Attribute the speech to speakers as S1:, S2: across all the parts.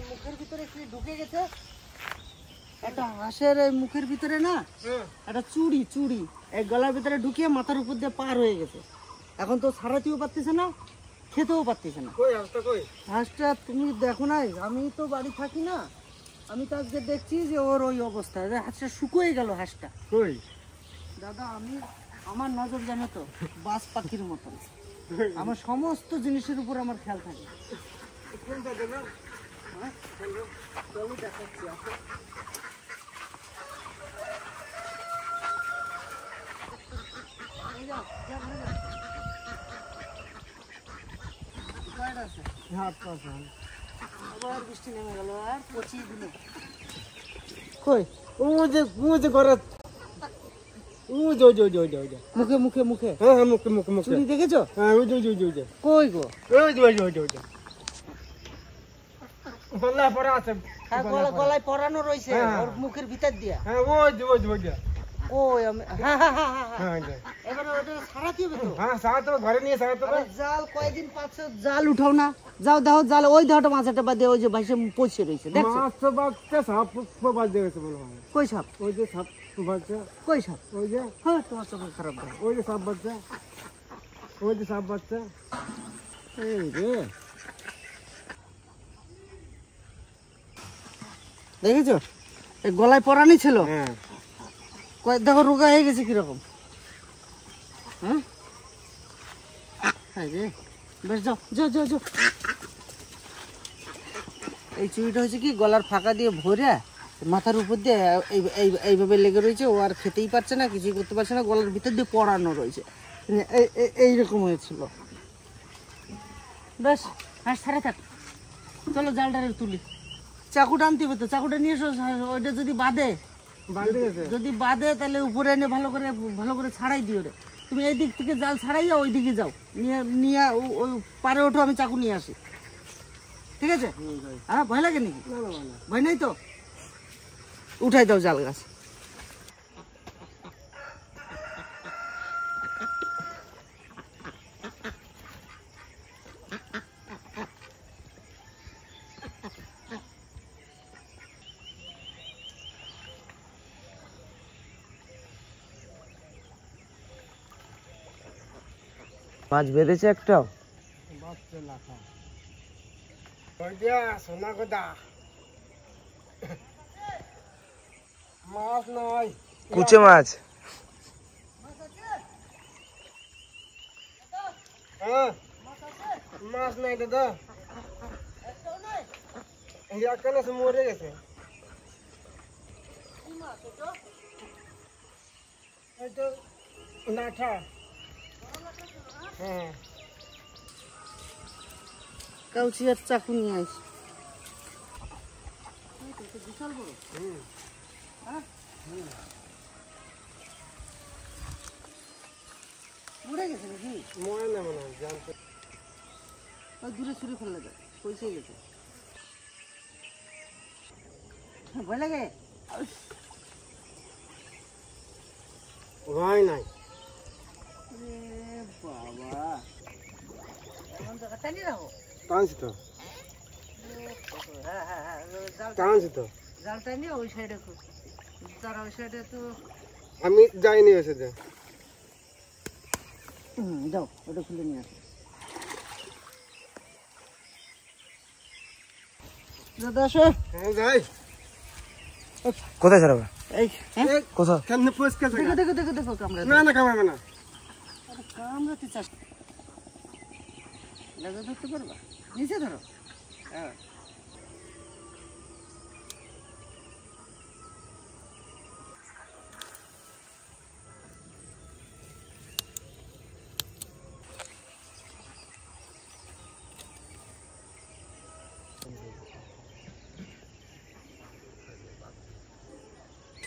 S1: মুখের ভিতরে কি ঢুকে গেছে, একটা হাঁসের মুখের ভিতরে না একটা চুড়ি এই গলার ভিতরে ঢুকিয়ে মাথার উপর দিয়ে পার হয়ে গেছে। এখন তো ছাড়াতেও পারতেছে না, খেতেও পারতেছে না। হাঁসটা তুমি দেখো না, আমি তো বাড়ি থাকি না, আমি তো আজকে দেখছি যে ওর ওই অবস্থা, হাঁসটা শুকিয়ে গেল। হাঁসটা কই দাদা, আমার নজর জানো তো বাজ পাখির মতন, আমার সমস্ত জিনিসের উপর আমার খেয়াল থাকে। চলো দেখাচ্ছি। আবার বৃষ্টি নেমে গেল আর পচিয়ে দিল। কই মুখে মুখে মুখে চুরি দেখেছো? কই গো? গলায় পরানো রয়েছে ওর মুখের ভিতর দিয়া। কই আমি এবারে ওটা সারাতে হবে তো। হ্যাঁ সারাতে হবে, ঘরে নিয়ে সারাতে হবে। জাল কয়দিন পাচ্ছে, জাল উঠাও না, যাও দেখো জাল ওই ধাটা মাছটা বাদে ওই যে ভাইসে পচে রয়েছে। দেখছো মাছ বাচ্চা সাপ বাজে গেছে বলো। কই সাপ? ওই যে সাপ বাচ্চা। কই সাপ? ওই যে। হ্যাঁ তোমার চোখ খারাপ না, ওই যে সাপ বাচ্চা, ওই যে সাপ বাচ্চা। এই রে দেখেছো, এই গলায় পরানি ছিল। হ্যাঁ দেখো রোগা হয়ে গেছে কিরকম। হ্যাঁ বেশ যাও যাও যাও যাও। এই চুড়িটা হচ্ছে কি গলার ফাঁকা দিয়ে ভরে মাথার উপর দিয়ে এইভাবে লেগে রয়েছে। ও আর খেতেই পারছে না, কিছুই করতে পারছে না, গলার ভিতর দিয়ে পড়ানো রয়েছে। এইরকম হয়েছিল। বেশ হাঁস ছাড়ে থাক, চলো জালটা তুলি। চাকুটা আনতে হবে তো, চাকুটা নিয়ে এসো। ওইটা যদি বাঁধে তাহলে উপরে এনে ভালো করে ছাড়াই দিও রে। তুমি এই দিক থেকে জাল ছাড়াইয়া ওই দিকে যাও, নিয়ে ওই পারে ওঠো, আমি চাকু নিয়ে আসি। ঠিক আছে? হ্যাঁ ভয় লাগে নাকি? ভয় নাই তো, উঠাই দাও জাল গাছ। মাছ বেঁধেছে একটাও? মাছ নয়, কুচে মাছ। মাছ নাই দাদা, মরে গেছে। লাঠা। হ্যাঁ কাউচি আর চাকু নিয়ে আসি। বিশাল বড়। মরে গেছে নাকি? মরে না মনে হয়, জানতে দূরে ছুরি ফেললে যায়, পয়সে গেছে। ভয় লাগে? ভয় নাই বাবা। এখন জায়গা টানি রাখো। টানছি তো, টানছি তো। জাল টানি ওই সাইডে, তারা ওই সাইডে তো আমি যাইনি ওই সাইডে। যাও ওটা খুলে নিয়ে আসো। দাদা আসো। হ্যাঁ যাই। কোথায় ছাড়াবে? এই কোথায়? কেমনে পরিষ্কার জায়গা? দেখো দেখো দেখো কামড়া। না না কামড়াবে না। আরে কামড়াতে চাস? লাগা ধরতে পারবা? নিচে ধরো। হ্যাঁ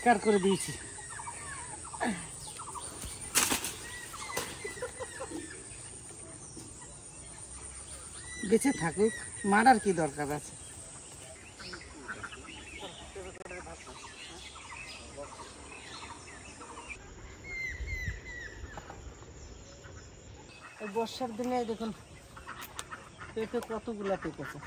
S1: কার করে দিয়েছি। বেঁচে থাকুক, মারার কি দরকার আছে? বর্ষার দিনে দেখুন পেঁপে কতগুলা পেঁপেছে।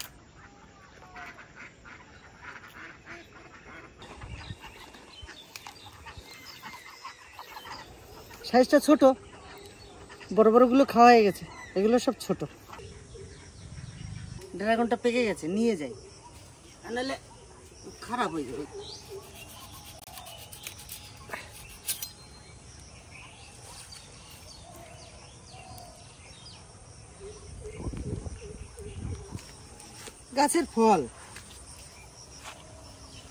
S1: সাইজটা ছোট, বড় বড়গুলো খাওয়া হয়ে গেছে, এগুলো সব ছোট। ড্রাগনটা পেকে গেছে, নিয়ে যাই, নাহলে খারাপ হয়ে যাবে। গাছের ফল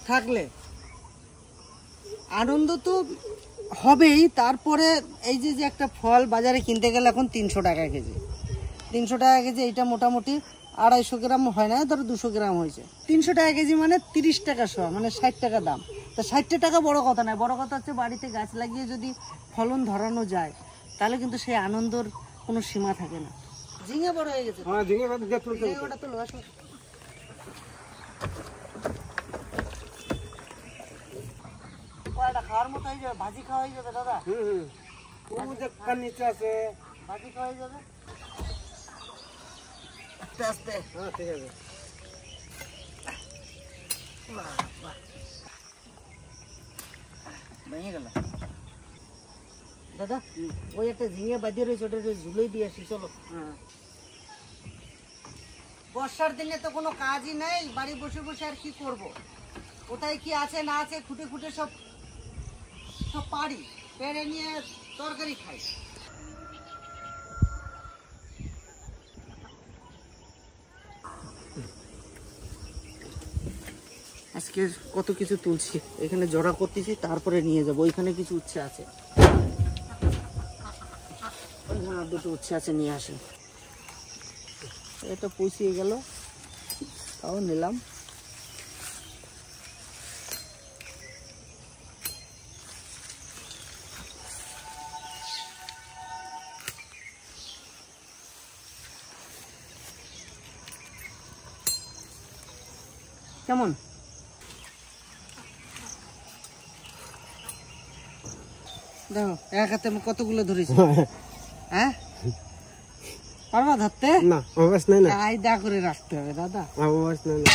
S1: থাকলে আনন্দ তো হবেই, তারপরে এই যে একটা ফল বাজারে কিনতে গেলে এখন 300 টাকা কেজি, 300 টাকা কেজি। এইটা মোটামুটি 250 গ্রাম হয় না, ধরো 200 গ্রাম হয়েছে, 300 টাকা কেজি মানে 30 টাকা শোয়া, মানে 60 টাকা দাম। তো 60 টাকা বড় কথা নয়, বড় কথা হচ্ছে বাড়িতে গাছ লাগিয়ে যদি ফলন ধরানো যায় তাহলে কিন্তু সেই আনন্দর কোনো সীমা থাকে না। ঝিঙে বড় হয়ে গেছে,
S2: হ্যাঁ ঝিঙে তুলতে
S1: ওটা তো আসো। খাওয়ার মতো হয়ে যাবে, ভাজি খাওয়া হয়ে যাবে দাদা। নিচে আছে, ভাজি খাওয়া হয়ে যাবে আস্তে আস্তে। হ্যাঁ ঠিক আছে। ভেঙে গেল দাদা, ওই একটা ঝিঙে বাজিয়ে রয়েছে, ওটা ঝুলেই দিয়ে আসি, চলো। বর্ষার দিনে তো কোনো কাজই নেই, বাড়ি বসে বসে আর কি করব, কোথায় কি আছে না আছে খুঁটে খুঁটে সব পারি, পেরে নিয়ে তরকারি খাই। আজকে কত কিছু তুলছি, এখানে জড়া করতেছি, তারপরে নিয়ে যাবো। ওইখানে কিছু উচ্ছে আছে, ওইখানে দুটো উচ্ছে আছে, নিয়ে আসেন। এটা পৌঁছিয়ে গেল, তাও নিলাম। কেমন দেখো, এক হাতে আমি কতগুলো ধরেছি। হ্যাঁ পারবা ধরতে?
S2: না অভ্যাস নাই না,
S1: কায়দা করে রাখতে হবে দাদা,
S2: অভ্যাস নাই না।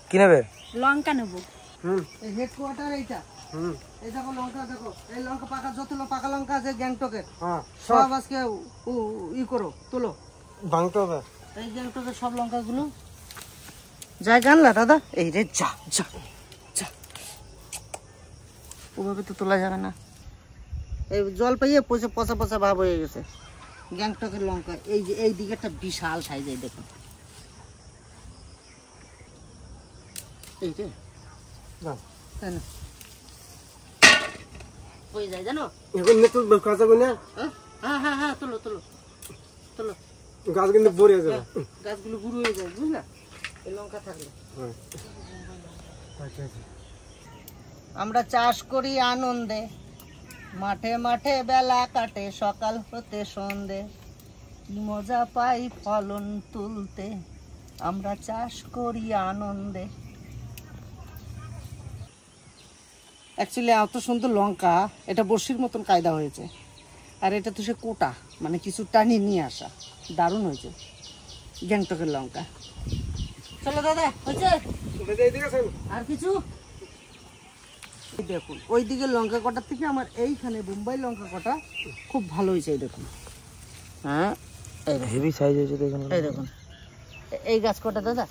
S2: কি নেবে?
S3: লঙ্কা নেবো।
S1: এই হেডকোয়ার্টার এইটা, এই দেখো লঙ্কা, দেখো এই লঙ্কা পাকা, যতগুলো পাকা লঙ্কা আছে গ্যাংটকের, সব আজকে ই করো, তোলো,
S2: ভাঙতে হবে।
S1: এই গ্যাংটকের সব লঙ্কাগুলো জায়গা আনলা দাদা। এই রে যা যা যা, ওভাবে তো তোলা যাবে না, এই জল পাইয়ে পচে পচা পচা ভাব হয়ে গেছে। গ্যাংটকের লঙ্কা, এই যে এই দিকে একটা বিশাল সাইজ, এই দেখুন, এই রে তাই না, হয়ে যায় জানো।
S2: এখন তো কাঁচা গুনা,
S1: হ্যাঁ হ্যাঁ হ্যাঁ, তোলো তোলো তোলো,
S2: গাছ কিন্তু ভরে যাবে,
S1: গাছগুলো বুড়ো হয়ে যায়, বুঝলা, এই লঙ্কা থাকলে। আমরা চাষ করি আনন্দে, মাঠে মাঠে বেলা কাটে সকাল হতে সন্ধে, কি মজা পাই ফলন তুলতে, আমরা চাষ করি আনন্দে। অ্যাকচুয়ালি এত সুন্দর লঙ্কা, এটা বড়শির মতন কায়দা হয়েছে, আর এটা তো সে কোটা, মানে কিছু টানিয়ে নিয়ে আসা, দারুণ হয়েছে গ্যাংটকের লঙ্কা। চলো দাদা, হয়েছে আর কিছু? দেখুন ওই দিকে লঙ্কা কটার থেকে আমার এইখানে বোম্বাই লঙ্কা কটা খুব ভালো হয়েছে, এই দেখুন। হ্যাঁ
S2: হেভি সাইজ হয়েছে দেখুন,
S1: এই দেখুন এই গাছ কটা দাদা,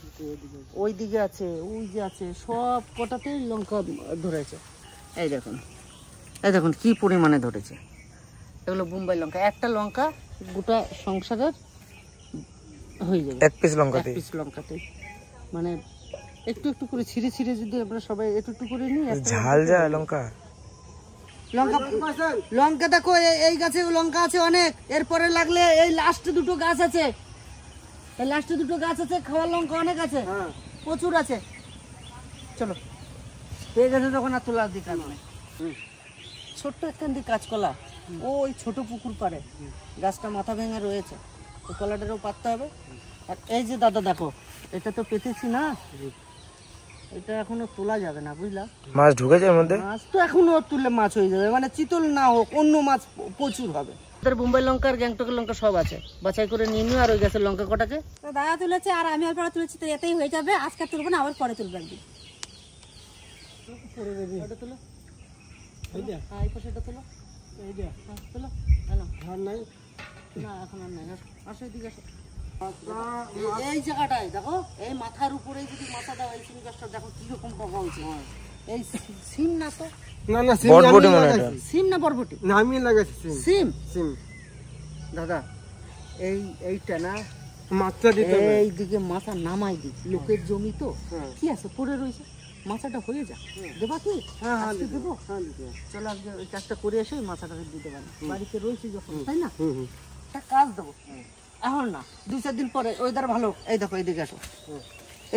S1: ওই দিকে আছে, ওই যে আছে, সব কটাতেই লঙ্কা ধরেছে। এই দেখুন, এই দেখুন কি পরিমাণে ধরেছে, এগুলো বোম্বাই লঙ্কা। একটা লঙ্কা গোটা সংসারের হয়ে যাবে,
S2: এক পিস লঙ্কাতে,
S1: এক পিস লঙ্কাতে। মানে একটু একটু করে ছিঁড়ে ছিঁড়ে যদি আমরা সবাই একটু একটু করে নিই,
S2: ঝাল যায় লঙ্কা।
S1: লঙ্কা লঙ্কা দেখো এই গাছে লঙ্কা আছে অনেক, এরপরে লাগলে এই লাস্টে দুটো গাছ আছে, এই লাস্টে দুটো গাছ আছে, খাওয়ার লঙ্কা অনেক আছে, প্রচুর আছে। চলো পেয়ে গেছে যখন আর তোলার দিক আর নয়। ছোট্ট একখান দিয়ে কাঁচকলা, ওই ছোট পুকুর পাড়ে গাছটা মাথা ভেঙে রয়েছে, ওই কলাটারও পাততে হবে। আর এই যে দাদা দেখো, এটা তো পেতেছি না, এটা এখনো তোলা যাবে না, বুঝলা?
S2: মাছ ঢুকেছে এর মধ্যে?
S1: মাছ তো এখনো তুললে মাছ হয়ে যাবে, মানে চিতল না হোক অন্য মাছ প্রচুর হবে। বোম্বাই লঙ্কা আর গ্যাংটকের লঙ্কা সব আছে, বাছাই করে নিয়ে নিও। আর ওই গাছের লঙ্কা কটাকে
S3: তো দাদা তুলেছে আর আমি অল্প তুলেছি, তো এতেই হয়ে যাবে। আজকে তুলবো না, আবার পরে তুলবো একদিন।
S1: ওটা তুলো, হ্যাঁ এই পাশে এটা তুলো, হ্যাঁ তুলো। হ্যাঁ
S2: নাই
S1: না এখন আর নাই, আসো এদিকে আসো। এই জায়গাটায় দেখো, এই মাথার উপরে যদি মাথা দাও, এই সিম গাছটা দেখো কিরকম পাকা হয়েছে। এই সিম না তো?
S2: না না সিম বরবটি মনে হয় এটা।
S1: সিম না বরবটি?
S2: না আমি লাগাইছি সিম।
S1: সিম
S2: সিম
S1: দাদা, এইটা না
S2: মাছটা দিতে হবে।
S1: এই দিকে মাথা নামাই দি, লোকের জমি তো
S2: হ্যাঁ।
S1: কি আছে পড়ে রয়েছে, মাথাটা হয়ে যা। দেবা কি?
S2: হ্যাঁ হ্যাঁ
S1: আজকে দেবো।
S2: হ্যাঁ দিতে হবে।
S1: চলো আজকে ওই কাজটা করে এসে ওই মাথাটাকে দিতে পারি, বাড়িতে রয়েছে যখন, তাই না?
S2: হুম হুম
S1: একটা কাজ দেবো এখন না, 2-4 দিন পরে। ওই দ্বারা ভালো, এই দেখো এইদিকে আসো।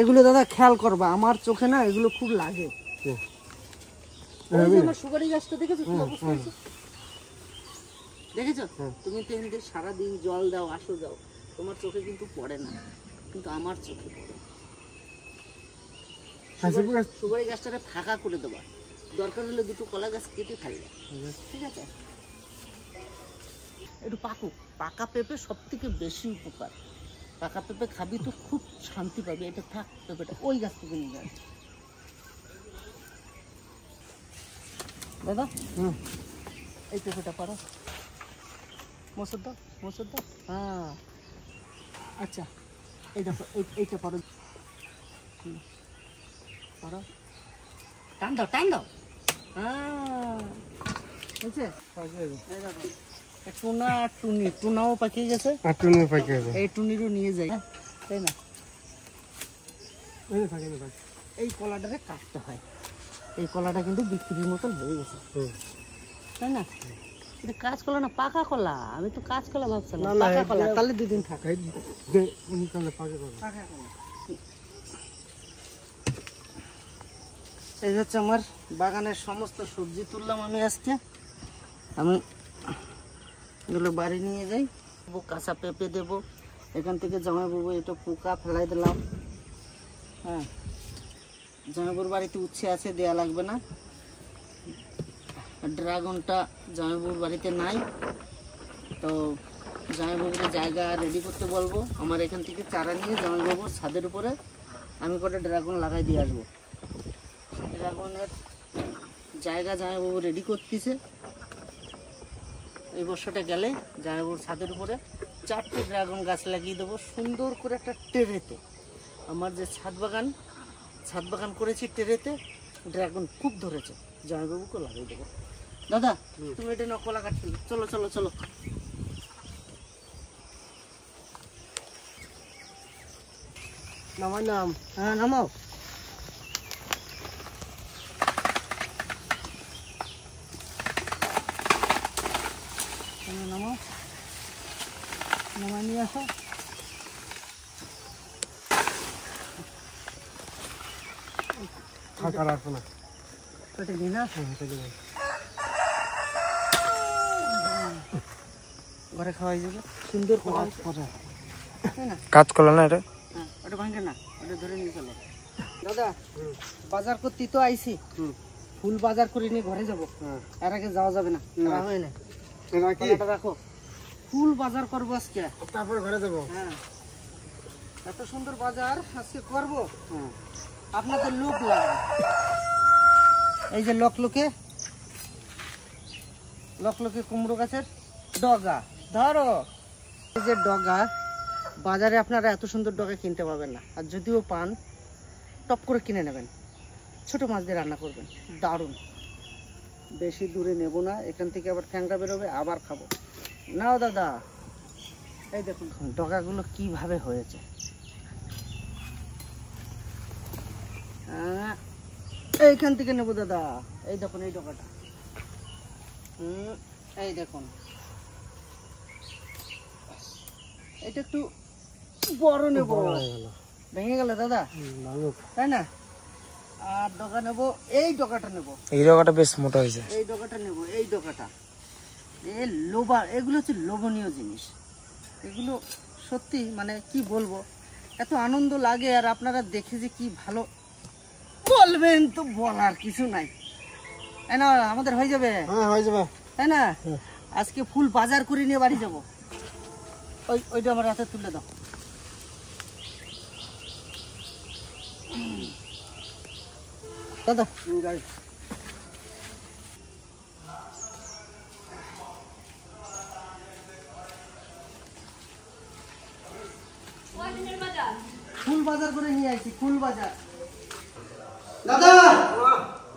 S1: এগুলো দাদা খেয়াল করবা, আমার চোখে না এগুলো খুব লাগে। ওই যে আমার সুগারি গাছটা দেখেছো কি অবস্থা হয়েছে? দেখেছো? তুমি তো এমনি সারাদিন জল দাও, আসো দাও, তোমার চোখে কিন্তু পড়ে না, কিন্তু আমার চোখে পড়ে। সুগারি গাছটাকে ফাঁকা করে দেবা, দরকার হলে 2টো কলা গাছ কেটে ফেলবে, ঠিক আছে? একটু পাকুক, পাকা পেঁপে সব থেকে বেশি উপকার। পাকা পেঁপে খাবি তো খুব শান্তি পাবি। এটা থাক, পেঁপেটা ওই গাছ থেকে নিয়ে যাবে দাদা। এই পেঁপেটা পারো, মসুর দাও, মসুর দাও। হ্যাঁ আচ্ছা, এইটা এইটা পারো, পারো, টান দাও, টান দাও। হ্যাঁ বুঝছে? এই দেখো, টুনা আর টুনি, টুনাও পাকিয়ে গেছে
S2: আর টুনি পাইকে যাবে।
S1: এই টুনিরও নিয়ে যাই, তাই না?
S2: এই থাকে না।
S1: এই কলাটারে কাটতে হয়, এই কলাটা কিন্তু বিক্রির মতন হয়ে গেছে, তাই না? এটা কাঁচ কলা না পাকা কলা? আমি তো কাঁচ কলা ভাবছিলাম, পাকা কলা। তাহলে 2 দিন থাক।
S2: তাহলে পাকে যাবে।
S1: পাকা কলা। এই হচ্ছে আমার বাগানের সমস্ত সবজি তুললাম আমি আজকে। আমি এগুলো বাড়ি নিয়ে যাই, কাঁচা পেঁপে দেবো এখান থেকে। জামাইবাবু এটা পোকা ফেলাই দিলাম। হ্যাঁ, জামাইবাবুর বাড়িতে উচ্ছে আছে, দেয়া লাগবে না। ড্রাগনটা জামাইবাবুর বাড়িতে নাই, তো জামাইবাবুকে জায়গা রেডি করতে বলবো। আমার এখান থেকে চারা নিয়ে জামাইবাবুর ছাদের উপরে আমি কটা ড্রাগন লাগাই দিয়ে আসবো। ড্রাগনের জায়গা জামাইবাবু রেডি করতেছে। এই বর্ষাটা গেলে জামাইবাবুর ছাদের উপরে 4টে ড্রাগন গাছ লাগিয়ে দেবো সুন্দর করে একটা টেরেতে। আমার যে ছাদ বাগান করেছি টেরেতে, ড্রাগন খুব ধরেছে, জামাইবাবুকে লাগিয়ে দেবো। দাদা তুমি এটা নাও, কলা কাটতে চলো চলো চলো।
S2: নামাই নাম।
S1: হ্যাঁ নামাও। নামাও, নামাই নিয়ে আসো।
S2: ফাঁকা রাখো না।
S1: কেটে নিয়ে না, ঘরে খাওয়াই যাবে সুন্দর করে, তাই না?
S2: কাজ করলো না এটা?
S1: হ্যাঁ, ওটা ভাঙে না, ওটা ধরে নিয়ে চলো। দাদা বাজার করতে তো আইছি, ফুল বাজার করে নিয়ে ঘরে যাবো। এর আগে যাওয়া যাবে না, হয় না। কলাটা রাখো, ফুল বাজার করবো আজকে,
S2: তারপর ঘরে যাবো।
S1: হ্যাঁ এত সুন্দর বাজার আজকে করবো, আপনাদের লোক লাগবে। এই যে লকলকে কুমড়ো গাছের ডগা ধরো। এই যে ডগা, বাজারে আপনারা এত সুন্দর ডগা কিনতে পাবেন না, আর যদিও পান টপ করে কিনে নেবেন। ছোট মাছ দিয়ে রান্না করবেন, দারুণ। বেশি দূরে নেব না, এখান থেকে আবার ট্যাংরা বেরোবে, আবার খাবো। নাও দাদা, এই দেখুন ডগাগুলো কিভাবে হয়েছে। এইখান থেকে নেবো দাদা, এই দেখুন এই ডগাটা। এই দেখুন এটা একটু বড় নেবো, ভেঙে গেল দাদা, তাই না? আর ডগা নেবো, এই ডগাটা নেবো।
S2: এই ডগাটা বেশ মোটা হয়েছে।
S1: এই ডগাটা নেবো, এই ডগাটা। এগুলো হচ্ছে লোভনীয় জিনিস, এগুলো সত্যি মানে কি বলবো, এত আনন্দ লাগে। আর আপনারা দেখে যে কি ভালো বলবেন তো বলার কিছু নাই, তাই না? আমাদের হয়ে যাবে,
S2: হ্যাঁ হয়ে যাবে।
S1: তাই না? আজকে ফুল বাজার করে নিয়ে বাড়ি যাবো। ওইটা আমার হাতে তুলে দাও। দাদা ফুল বাজার করে নিয়ে আসছি, ফুল বাজার। দাদা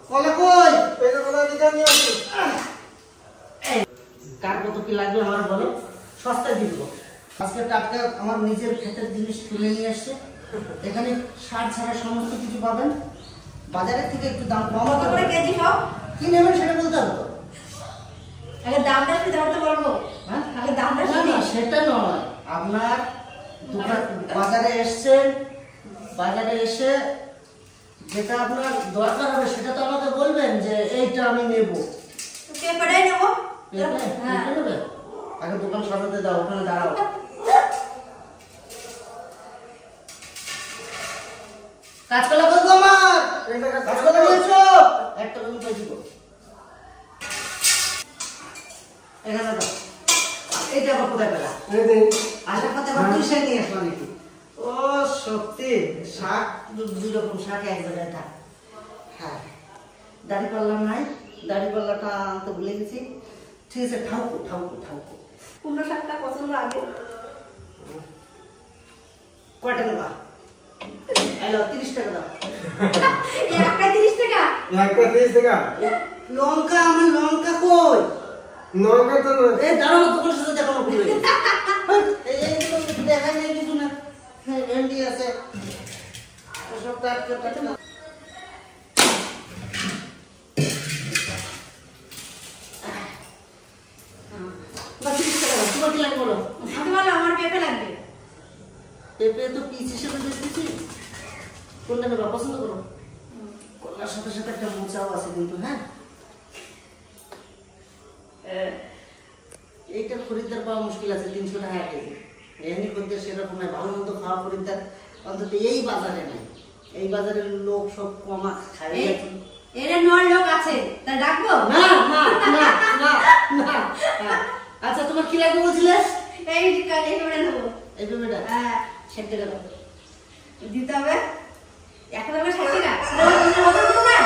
S1: কলা কই? কার কত কি লাগবে আমার বলো, সস্তায় দিয়ে দেবো। আজকে টাটকা আমার নিজের ক্ষেতের জিনিস তুলে নিয়ে আসছে। এখানে সার ছাড়া সমস্ত কিছু পাবেন। বাজারের থেকে একটু দাম কম হবে।
S3: কেজি সব
S1: কি নেবেন সেটা বলতে হবে তো।
S3: আগে দামটা কি দামটা বলবো?
S1: হ্যাঁ
S3: আগে দামটা
S1: না
S3: শুনি।
S1: না সেটা নয়, আপনার দোকান বাজারে এসছেন, বাজারে এসে যেটা আপনার দরকার হবে সেটা তো আমাকে বলবেন যে এইটা আমি নেব।
S3: পেপারে নেবো।
S1: হ্যাঁ নেবে, আগে দোকান সাজাতে দাও, ওখানে দাঁড়াও। কাঁচকলা কই গো আমার? কাঁচকলা নিয়েছো? একটা তুমি পেয়েছি গো। এখানে দাও। এইটা আবার কোথায় পেলা? আসার পথে আবার তুই শাক নিয়ে আসলো নাকি? ও সত্যি, শাক দুই রকম শাক এক জায়গায় থাক। হ্যাঁ দাড়ি পাল্লা নাই, দাড়ি পাল্লাটা আনতে ভুলে গেছি। ঠিক আছে, ঠাউকো ঠাউকো ঠাউকো।
S3: কুমড়ো শাকটা পছন্দ আগে।
S1: কয়টা নেবা? এলো 30 টাকা দাও।
S3: একটা 30 টাকা।
S2: একটা 30 টাকা।
S1: লঙ্কা, আমার লঙ্কা কই?
S2: নৌকা তো নয়।
S1: এই দাঁড়াও, তোমার সাথে দেখানো ভুলে গেছি। এইগুলো দেখাই নাই কিছু না। ভেন্ডি আছে, সব টাটকা টাটকা। বাস 30 টাকা দাও। তোমার কি লাগবে বলো?
S3: আমি বললাম আমার পেঁপে লাগবে।
S1: পেঁপে তো পিস হিসেবে দিচ্ছি, কোনটা নেবা পছন্দ করো। কলার সাথে সাথে একটা মোচাও আছে কিন্তু। হ্যাঁ এইটা খরিদ্দার পাওয়া মুশকিল আছে, 300 টাকা কেজি। এমনি খরিদ্দার সেরকম নয়, ভালো মন্দ খাওয়া খরিদ্দার অন্তত এই বাজারে নেই। এই বাজারের লোক সব কমা খায়।
S3: এর 9 লোক আছে, তা ডাকবো?
S1: না না না না না। আচ্ছা তোমার কি লাগবে বলছিলে?
S3: এই পেঁপে নেবো।
S1: এই পেঁপেটা
S3: হ্যাঁ
S1: 60 টাকা দাও।
S3: দিতে হবে। একটা দামে 60 টাকা। ওজন দেবো না?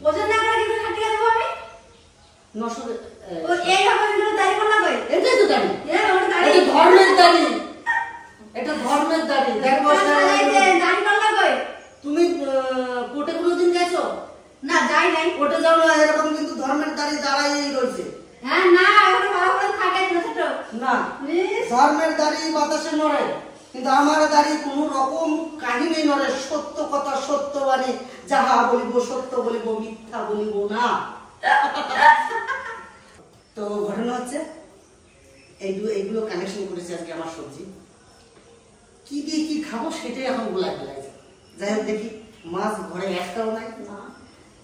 S3: ওজন না করে কিন্তু 60 টাকা দেবো আমি।
S1: 900
S3: ও এই হবে কিন্তু দাড়ি কোন লাগবে?
S1: এটাই তো দাঁড়ি,
S3: ওটা দাড়ি।
S1: এটা ধর্মের দাঁড়ি, এটা ধর্মের দাঁড়ি। দেখো
S3: দাড়ি কোন লাগবে?
S1: তুমি কোর্টে কোনোদিন গেছো?
S3: না যাই নাই।
S1: কোর্টে যাও না, এরকম কিন্তু ধর্মের দাঁড়ি দাঁড়াই রয়েছে।
S3: হ্যাঁ না এখন ভালো করে থাকে ছোট ছোট।
S1: না ধর্মের দাঁড়ি বাতাসে নড়ে, কিন্তু আমার দাঁড়ি কোন রকম কাহিনী নড়ে। সত্য কথা সত্য বাণী, যাহা বলিব সত্য বলিব, মিথ্যা বলিব না। তো ঘটনা হচ্ছে এইগুলো কানেকশন করেছে আজকে আমার সবজি। কি দিয়ে কি খাবো সেটাই এখন গোলা ফেলাইছে। যাই হোক দেখি, মাছ ঘরে একটাও নাই।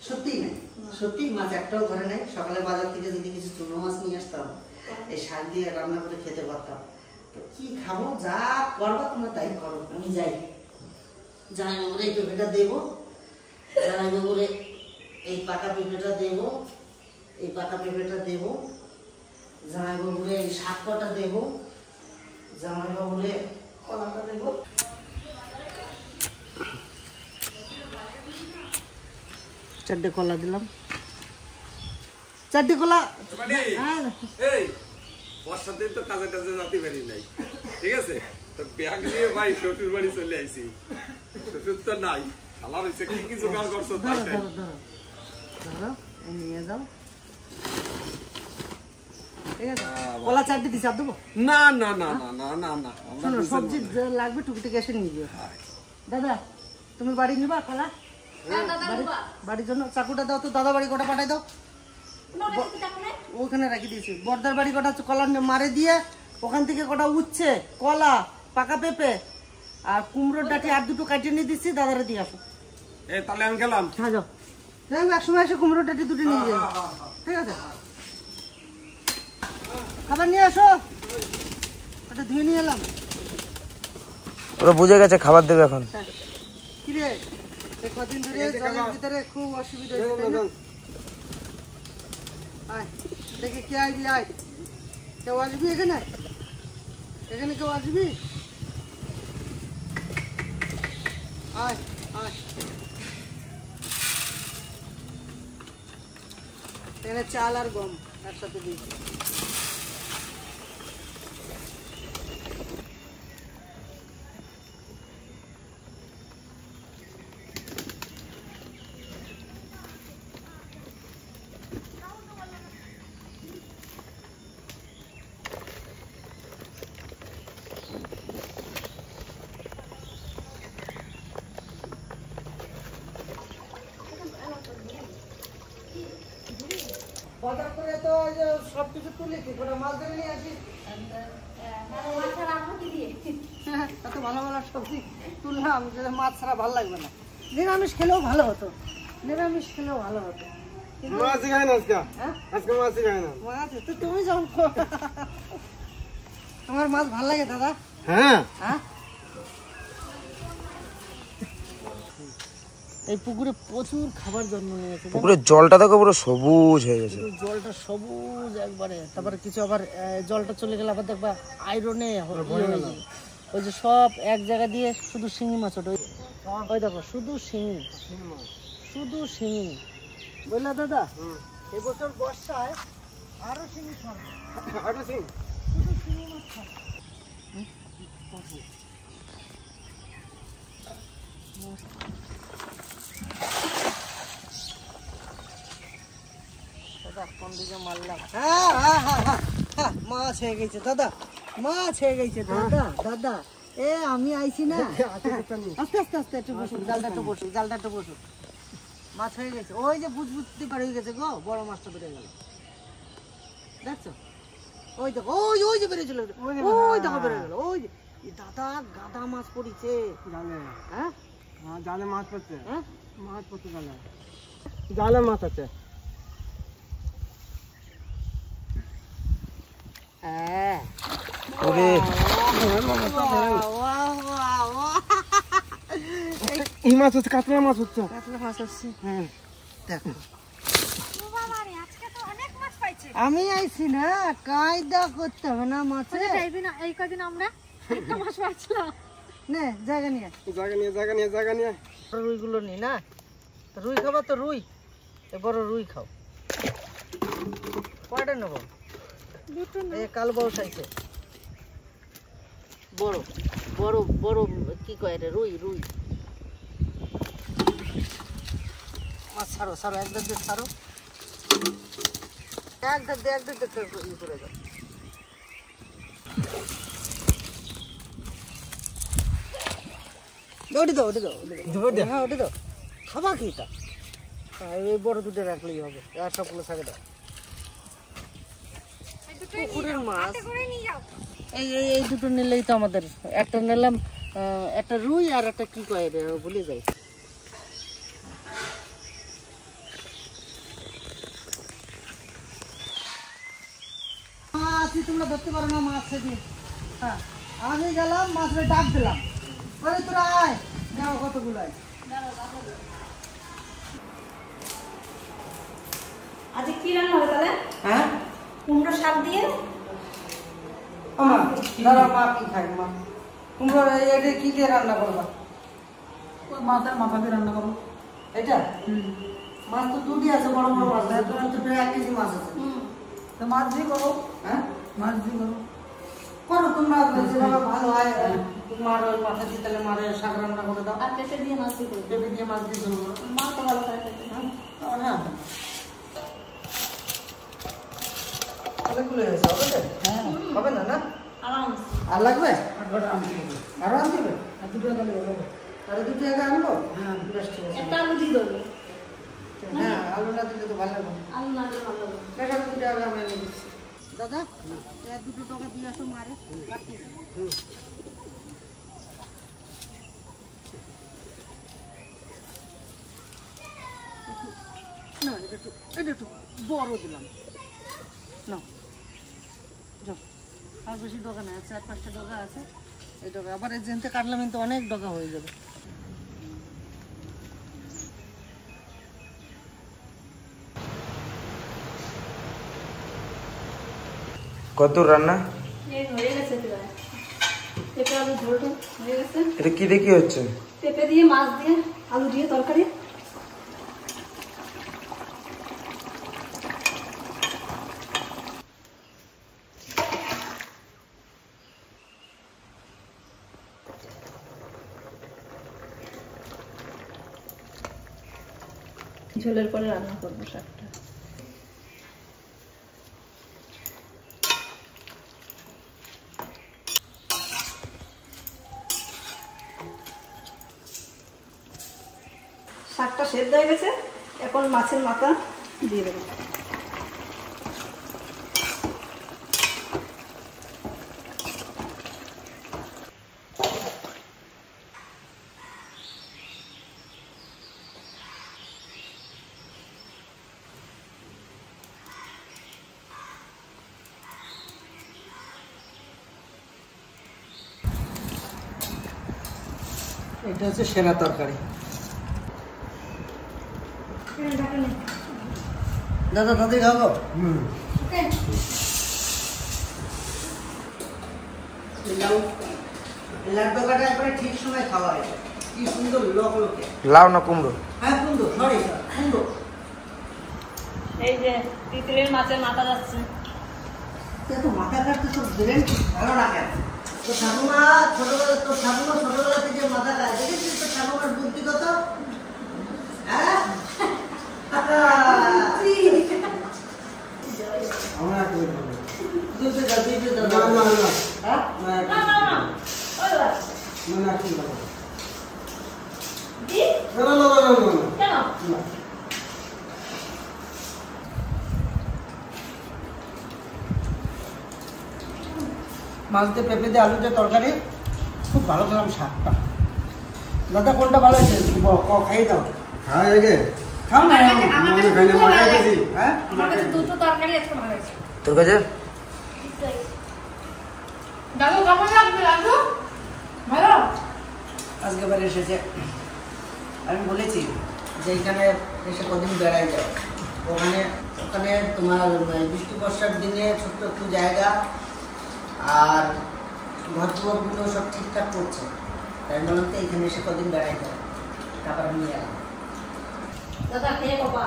S1: সত্যিই নাই, সত্যি মাছ একটাও ঘরে নাই। সকালে বাজার থেকে যদি কিছু চুনো মাছ নিয়ে আসতাম, এই শাক দিয়ে রান্না করে খেতে পারতাম। তো কি খাবো, যা করবো তোমরা তাই করো, আমি যাই। যাই বাবুরে এই পেঁপেটা দেবো, যাই বাবুরে এই পাকা পেঁপেটা দেবো, এই পাকা পেঁপেটা দেবো, জামাই বাবুরে এই শাক কটা দেবো, জামাই বাবুরে কলাটা দেবো। চারটে কলা দিলাম, চারটে কলা।
S4: এই বর্ষাতে তো কাজে কাজে যাতে পারি নাই, ঠিক আছে? তো ব্যাগ নিয়ে ভাই শ্বশুর বাড়ি চলে আইছি। শ্বশুর তো নাই, খালা হয়েছে কি কি জোগাড় করছো?
S1: ধরো ধরো ধরো ধরো, নিয়ে যাও। ঠিক আছে, কলা চারটে দিচ্ছি, আর দেবো?
S4: না না না না না না না,
S1: শোনো, সবজি যা লাগবে টুকিটাকি এসে নিয়ে যাও। দাদা তুমি বাড়ি নিবা কলা? বাড়ির জন্য চাকুটা দাও তো, দাদা বাড়ি কটা পাঠাই দাও। ওখানে রাখি দিয়েছি। বর্দার বাড়ি কটা কলা মারে দিয়ে ওখান থেকে কটা উচ্ছে, কলা, পাকা পেঁপে আর কুমড়োর ডাটি আর দুটো কাটিয়ে নিয়ে দিচ্ছি, দাদারা দিয়ে আসো।
S4: তাহলে আমি গেলাম।
S1: হ্যাঁ যাও, এক সময় এসে কুমড়োর ডাটি দুটো নিয়ে যাও। ঠিক আছে, খাবার নিয়ে আসো। ওটা ধুয়ে নিয়ে এলাম।
S2: ওরা বুঝে গেছে খাবার দেবে এখন।
S1: কিরে এই কদিন ধরে জলের ভিতরে খুব অসুবিধা হচ্ছে, তাই না? আয় দেখে কে আসবি, আয় কেউ আসবি এখানে, এখানে কেউ আসবি, আয় আয়। এখানে চাল আর গম একসাথে দিয়েছি। বাজার করে তো সবকিছু তুলে কি করে মাছ ধরে নিয়ে আসি, এত ভালো ভালো সবজি তুললাম যে মাছ ছাড়া ভালো লাগবে না। নিরামিষ খেলেও ভালো হতো, নিরামিষ খেলেও ভালো হতো।
S2: মাছ খায় না আজকে,
S1: হ্যাঁ
S2: আজকে মাছ খায় না।
S1: মাছ তো তুমি যাও, তোমার মাছ ভালো লাগে দাদা?
S2: হ্যাঁ
S1: হ্যাঁ, এই পুকুরে প্রচুর খাবার জন্ম নিয়েছে,
S5: পুকুরের জলটা দেখো পুরো সবুজ হয়ে গেছে।
S1: পুরো জলটা সবুজ একবারে। তারপরে কিছু আবার জলটা চলে গেলে আবার দেখবা আয়রনে ওই যে সব এক জায়গা দিয়ে শুধু শিঙি মাছ ওঠে, ওই দেখো শুধু শিঙি, শুধু শিঙি, বুঝলা দাদা? এবছর বর্ষায় আরো শিঙি ছাড়বে,
S2: আটা সিং
S1: শুধু শিঙি মাছ ছাড়বে। দাদা কোন দিকে মারলাম? হ্যাঁ হ্যাঁ হ্যাঁ হ্যাঁ হ্যাঁ, মাছ হয়ে গেছে দাদা, মাছ হয়ে গেছে দাদা। দাদা এ আমি আইছি না, আস্তে আস্তে আস্তে একটু বসুন, জালটা একটু বসুন, জালটা একটু বসুন। মাছ হয়ে গেছে, ওই যে বুঝতে পার হয়ে গেছে গো, বড় মাছটা বেড়ে গেল, দেখছো? ওই দেখো, ওই ওই যে বেড়েছিল, ওই দেখো বেড়ে গেল, ওই যে দাদা গাদা মাছ পড়িছে জালে। হ্যাঁ
S2: জালে মাছ পড়ছে,
S1: হ্যাঁ
S2: মাছ পড়ছে জালে, জালে মাছ আছে।
S1: হ্যাঁ
S5: ওরে
S2: এই মাছ হচ্ছে, কাতলা মাছ হচ্ছে।
S1: কাতলা মাছ আসছে, হ্যাঁ দেখো।
S3: আজকে তো অনেক মাছ পাইছি।
S1: আমি আইছি না, কায়দা করতে হবে না মাছে।
S3: এই কদিন আমরা একটা মাছ পাইছিলাম।
S1: নে জায়গা নিয়ে,
S2: জায়গা নিয়ে জায়গা নিয়ে জায়গা নিয়ে
S1: রুইগুলো নি না, রুই খাবা তো রুই, এ বড় রুই খাও। কয়টা নেবো? এই কাল বউস আইছে, বড় বড় বড় কি কয় রে, রুই রুই মাছ ছাড়ো, ছাড়ো একদম দিয়ে ছাড়ো, একদম দিয়ে একদম ই করে দাও। ওটি দাও, ওটি দাও, হ্যাঁ ওটি দাও। খাবা কি তা? এই বড় দুটো রাখলেই হবে, আর সবগুলো ছাড়ে দাও। পুকুরের মাছ এই এই এই দুটো নিলেই তো আমাদের, একটা নিলাম একটা রুই আর একটা কি কয় রে ভুলে যাই। মাছ তোমরা ধরতে পারো না মাছ দিয়ে, হ্যাঁ আমি গেলাম মাছের ডাক দিলাম, বলে তোরা আয়, যাও কতগুলো আয়।
S3: আজকে কি রান্না হবে তাহলে?
S1: হ্যাঁ
S3: কুমড়ো শাক দিয়ে
S1: আমার দাদা মা কি খাই, মা কুমড়ো এটা কি দিয়ে রান্না করবা?
S6: মাথার মাথা দিয়ে রান্না করো।
S1: এটা মাছ তো দুটি আছে, বড় বড় মাছ আছে, তোমার তো প্রায় 1 কেজি মাছ আছে।
S6: তো মাছ দিয়ে করো,
S1: হ্যাঁ
S6: মাছ দিয়ে করো।
S1: করো তোমরা যেভাবে ভালো হয়, মার ওই মাথা দিয়ে তাহলে মারে শাক রান্না করে দাও,
S3: আর পেঁপে দিয়ে মাছ দিয়ে করবো।
S1: পেঁপে দিয়ে মাছ দিয়ে ঝোল করো।
S3: মা তো ভালো করে খেতে।
S1: হ্যাঁ অনেকগুলো হয়েছে, হবে তো?
S6: হ্যাঁ,
S1: হবে না না?
S3: আরামসে।
S1: আর লাগবে?
S6: আর কটা আনতে হবে।
S1: আরো আনতে হবে?
S6: আর দুটো তাহলে হবে।
S1: তাহলে 2 টাকা আনবো?
S6: হ্যাঁ।
S1: বেশ ঠিক আছে।
S3: একটা আলু দিয়ে দেবো।
S1: হ্যাঁ আলু না দিলে তো ভালো লাগবে না।
S3: আলু না দিলে ভালো হবে।
S1: টাকা 2 টাকা আমরা নিয়ে দিচ্ছি। দাদা 2 টাকা দিয়ে আসো মারে, কাটছি। না এটা একটু বড় দিলাম না, যাও আর বেশি ডগা না, 4-5টা ডগা আছে, এই ডগা আবার এই জেনতে কাটলাম কিন্তু অনেক ডগা হয়ে যাবে।
S5: কত রান্না?
S3: এই হয়ে গেছে প্রায়। পেঁপে আলু ঝোলটা হয়ে গেছে।
S5: এটা কি দিয়ে কি হচ্ছে?
S3: পেঁপে দিয়ে মাছ দিয়ে আলু দিয়ে তরকারি। ঝোলের পরে রান্না করবো শাকটা। শাকটা সেদ্ধ হয়ে গেছে, এখন মাছের মাথা দিয়ে দেবো।
S1: এটা হচ্ছে সেরা তরকারি। দাদা দাদি খাবো? লাউ তরকারিটা একবারে ঠিক সময় খাওয়া হয়। কি সুন্দর লোক লোকে।
S5: লাউ না কুমড়ো?
S1: হ্যাঁ কুমড়ো, সরি কুমড়ো।
S3: এই যে তিতলির মাছের মাথা যাচ্ছে।
S1: তো মাথা কাটতে তো ব্রেন ভালো না কেন? তো ঠাকুমা ছোটবেলা থেকে মাথা কাটে দেখেছিস? তো ঠাকুমার বুদ্ধি কত? হ্যাঁ
S2: আমরা এক মিনিট বলবো।
S1: দুটো দাও, দুটো দাও।
S2: না, না, না।
S1: হ্যাঁ?
S2: না, এক
S3: না,
S2: মিনিট।
S3: না, না। ওই বাবা।
S2: না, না, এক মিনিট বলবো।
S3: দি?
S2: না, না, না, না, না, না,
S3: কেন?
S2: না।
S1: মাছ দিয়ে পেঁপে দিয়ে আলু দিয়ে তরকারি খুব ভালো খেলাম শাকটা। দাদা কোনটা ভালো হয়েছে? খাই দাও।
S2: খাই আগে।
S1: খাও না
S3: আমার কাছে- আমার কাছে
S2: আমি খাই না,
S3: দুটো
S2: মাথায়
S3: ভালো
S2: দিছি।
S3: লাগছে।
S1: হ্যাঁ
S3: আমার কাছে দুটো তরকারি আজকে ভালো হয়েছে।
S5: তোর কাছে?
S3: দাদু কেমন লাগবে দাদু? ভালো?
S1: আজকে বারে এসেছে। আমি বলেছি যে এখানে এসে কদিন বেড়াই যাও। ওখানে তোমার বৃষ্টি বর্ষার দিনে ছোট্ট একটু জায়গা আর ঘরগুলো সব ঠিকঠাক করছে। তাই বললাম তো এখানে এসে কদিন বেড়াই যাও, তারপর আমি নিয়ে এলাম।
S3: দাদা খেয়ে বাবা।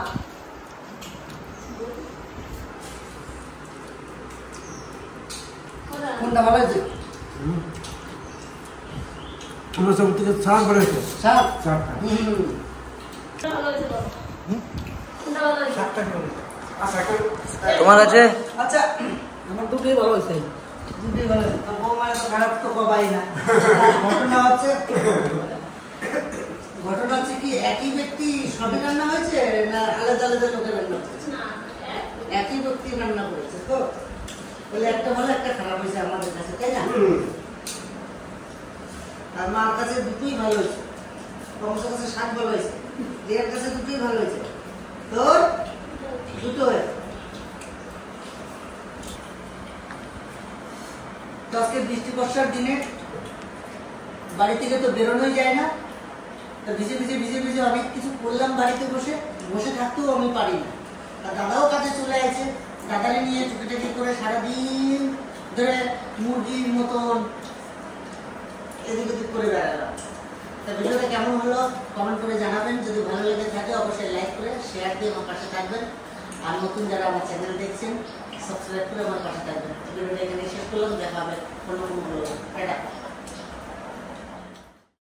S1: কোনটা ভালো হয়েছে?
S2: আমরা সব থেকে শাক বেড়েছে।
S1: শাক?
S2: শাকটা।
S3: ভালো হয়েছে তো? কোনটা ভালো হয়েছে?
S2: শাকটা কেমন? আচ্ছা, এখন
S5: তোমার কাছে?
S1: আচ্ছা আমার দুটোই ভালো হয়েছে। দুটোই ভালো হয়েছে। তো বৌমা তো খারাপ তো কবাই না। ঘটনা হচ্ছে কি একই ব্যক্তি সবই রান্না হয়েছে না আলাদা আলাদা লোকের রান্না হয়েছে?
S3: না,
S1: একই ব্যক্তি রান্না করেছে তো বলে একটা ভালো একটা খারাপ হয়েছে আমাদের কাছে, তাই না? আর মার কাছে দুটোই ভালো হয়েছে। বংশের কাছে শাক ভালো হয়েছে, দেহের কাছে দুটোই ভালো হয়েছে, তোর দুটো হয়েছে। তো আজকে বৃষ্টি বর্ষার দিনে বাড়ি থেকে তো বেরোনোই যায় না। তো ভিজে ভিজে অনেক কিছু করলাম বাড়িতে বসে থাকতেও আমি পারি না। আর দাদাও কাজে চলে আসে, দাদারে নিয়ে টুকিটাকি করে সারাদিন ধরে মুরগির মতন এদিক ওদিক করে বেড়ালাম। তা ভিডিওটা কেমন হলো কমেন্ট করে জানাবেন। যদি ভালো লেগে থাকে অবশ্যই লাইক করে শেয়ার দিয়ে আমার পাশে থাকবেন। আর নতুন যারা আমার চ্যানেল দেখছেন সাবস্ক্রাইব করে আমার পাশে থাকবেন। ভিডিওটা এখানে শেষ করলাম, দেখা হবে অন্য কোনো ভিডিও।